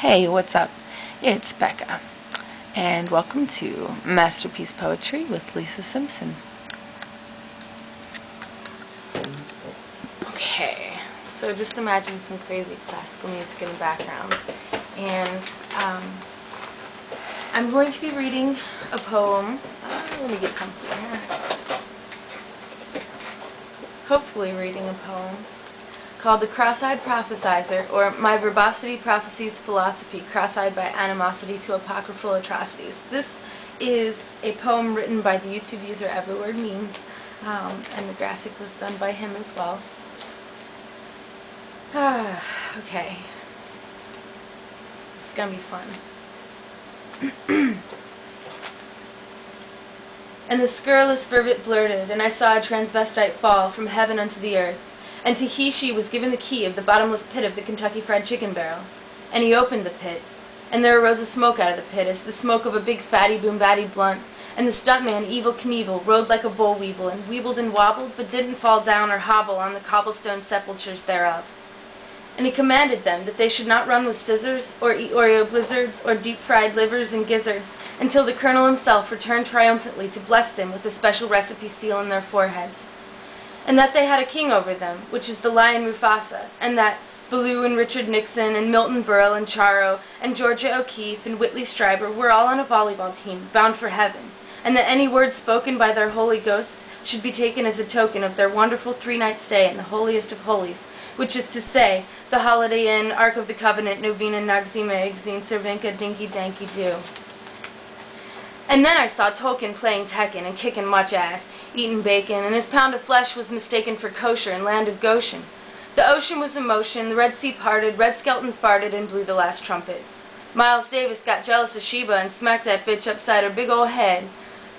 Hey, what's up? It's Becca, and welcome to Masterpiece Poetry with Lisa Simpson. Okay, so just imagine some crazy classical music in the background, and I'm going to be reading a poem. Let me get comfy here. Hopefully reading a poem called The Cross-Eyed Prophesizer, or My Verbosity, Prophesies, Philosophy, Cross-Eyed by Animosity to Apocryphal Atrocities. This is a poem written by the YouTube user everywordmeans, and the graphic was done by him as well. Okay. This is gonna be fun. And the scurrilous vervet blurted, and I saw a transvestite fall from heaven unto the earth. And to she was given the key of the bottomless pit of the Kentucky Fried Chicken barrel. And he opened the pit, and there arose a smoke out of the pit, as the smoke of a big fatty boom-batty blunt. And the stuntman, Evil Knievel, rode like a boll weevil, and weebled and wobbled, but didn't fall down or hobble on the cobblestone sepulchres thereof. And he commanded them that they should not run with scissors, or eat Oreo blizzards, or deep-fried livers and gizzards, until the colonel himself returned triumphantly to bless them with the special recipe seal in their foreheads. And that they had a king over them, which is the lion Mufasa, and that Ballou and Richard Nixon and Milton Berle and Charo and Georgia O'Keeffe and Whitley Strieber were all on a volleyball team, bound for heaven, and that any word spoken by their Holy Ghost should be taken as a token of their wonderful 3-night stay in the holiest of holies, which is to say, the Holiday Inn, Ark of the Covenant, Novena, Nagzima, Exene, Cervinka, Dinky, Danky, Doo. And then I saw Tolkien playing Tekken and kicking much ass, eating bacon, and his pound of flesh was mistaken for kosher in land of Goshen. The ocean was in motion, the Red Sea parted, Red Skelton farted and blew the last trumpet. Miles Davis got jealous of Sheba and smacked that bitch upside her big ol' head.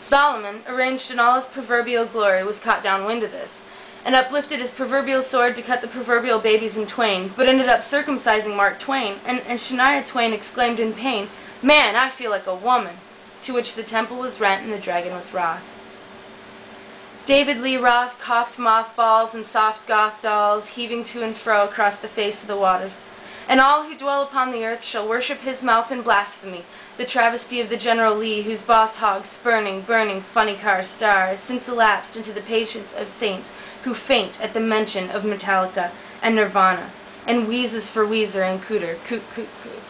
Solomon, arranged in all his proverbial glory, was caught downwind of this, and uplifted his proverbial sword to cut the proverbial babies in twain, but ended up circumcising Mark Twain, and Shania Twain exclaimed in pain, "Man, I feel like a woman," to which the temple was rent and the dragon was wroth. David Lee Roth coughed mothballs and soft goth dolls, heaving to and fro across the face of the waters. And all who dwell upon the earth shall worship his mouth in blasphemy, the travesty of the General Lee, whose boss hog spurning, burning, funny car star has since elapsed into the patience of saints who faint at the mention of Metallica and Nirvana, and wheezes for Weezer and Cooter, coot, coot, coot.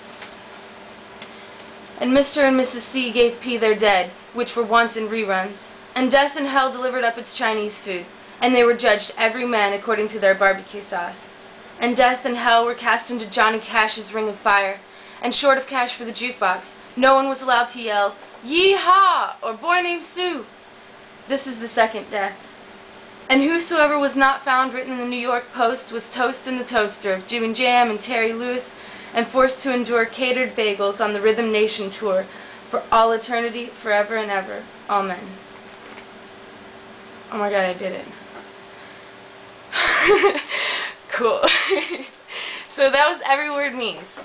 And Mr. and Mrs. C gave P their dead, which were once in reruns, and death and hell delivered up its Chinese food, and they were judged every man according to their barbecue sauce. And death and hell were cast into Johnny Cash's ring of fire, and short of cash for the jukebox, no one was allowed to yell, "Yee-haw!" or "Boy Named Sue." This is the second death. And whosoever was not found written in the New York Post was toast in the toaster of Jim and Jam and Terry Lewis, and forced to endure catered bagels on the Rhythm Nation tour for all eternity, forever and ever. Amen. Oh my god, I did it. Cool. So that was Every Word Means.